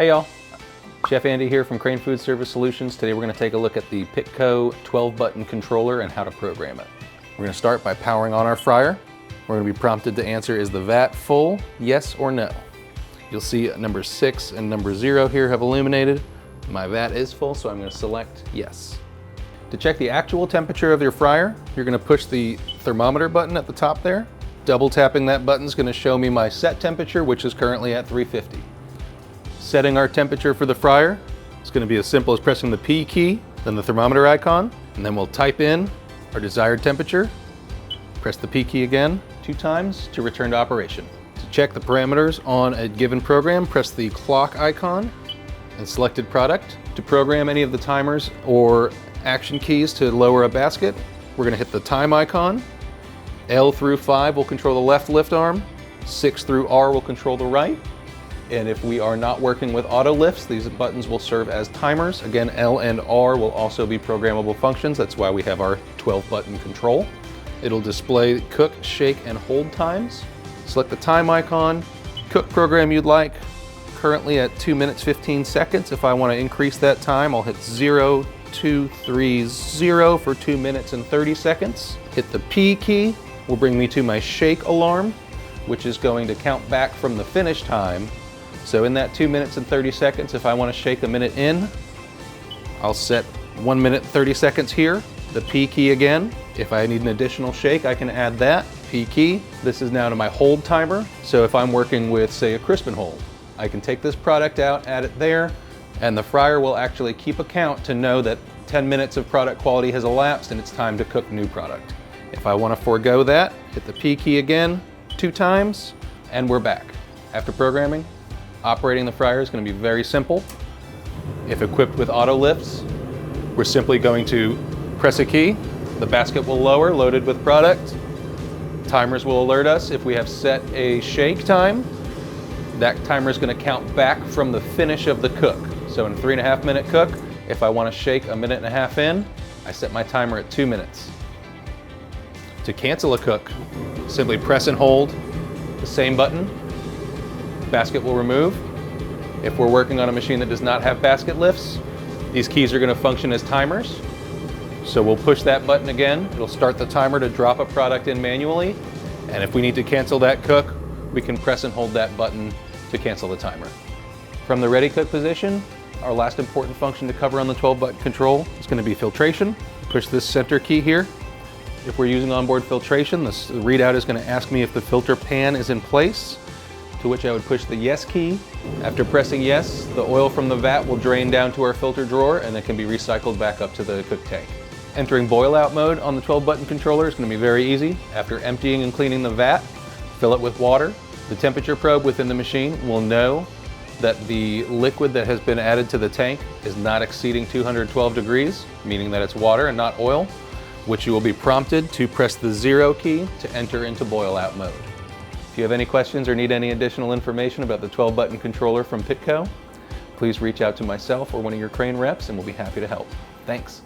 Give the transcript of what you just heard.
Hey y'all, Chef Andy here from Crane Food Service Solutions. Today we're going to take a look at the Pitco 12-button controller and how to program it. We're going to start by powering on our fryer. We're going to be prompted to answer, is the vat full, yes or no? You'll see number 6 and number 0 here have illuminated. My vat is full, so I'm going to select yes. To check the actual temperature of your fryer, you're going to push the thermometer button at the top there. Double tapping that button is going to show me my set temperature, which is currently at 350. Setting our temperature for the fryer, it's going to be as simple as pressing the P key, then the thermometer icon, and then we'll type in our desired temperature. Press the P key again 2 times to return to operation. To check the parameters on a given program, press the clock icon and selected product. To program any of the timers or action keys to lower a basket, we're going to hit the time icon. L through 5 will control the left lift arm. 6 through R will control the right. And if we are not working with auto lifts, these buttons will serve as timers. Again, L and R will also be programmable functions. That's why we have our 12-button control. It'll display cook, shake, and hold times. Select the time icon, cook program you'd like. Currently at 2 minutes 15 seconds. If I want to increase that time, I'll hit 0, 2, 3, 0 for 2 minutes and 30 seconds. Hit the P key, will bring me to my shake alarm, which is going to count back from the finish time. So in that 2 minutes and 30 seconds, if I want to shake a minute in, I'll set 1 minute 30 seconds here. The P key again. If I need an additional shake, I can add that. P key. This is now to my hold timer. So if I'm working with, say, a crisp and hold, I can take this product out, add it there, and the fryer will actually keep a count to know that 10 minutes of product quality has elapsed and it's time to cook new product. If I want to forego that, hit the P key again 2 times, and we're back. After programming, operating the fryer is going to be very simple. If equipped with auto lifts, we're simply going to press a key, the basket will lower, loaded with product. Timers will alert us if we have set a shake time. That timer is going to count back from the finish of the cook. So in a 3.5 minute cook, if I want to shake a 1.5 minutes in, I set my timer at 2 minutes. To cancel a cook, simply press and hold the same button. Basket will remove. If we're working on a machine that does not have basket lifts, these keys are going to function as timers. So we'll push that button again. It'll start the timer to drop a product in manually. And if we need to cancel that cook, we can press and hold that button to cancel the timer. From the ready cook position, our last important function to cover on the 12-button control is going to be filtration. Push this center key here. If we're using onboard filtration, the readout is going to ask me if the filter pan is in place, to which I would push the yes key. After pressing yes, the oil from the vat will drain down to our filter drawer and it can be recycled back up to the cook tank. Entering boil out mode on the 12-button controller is going to be very easy. After emptying and cleaning the vat, fill it with water. The temperature probe within the machine will know that the liquid that has been added to the tank is not exceeding 212 degrees, meaning that it's water and not oil, which you will be prompted to press the 0 key to enter into boil out mode. If you have any questions or need any additional information about the 12-button controller from Pitco, please reach out to myself or one of your Crane reps and we'll be happy to help. Thanks.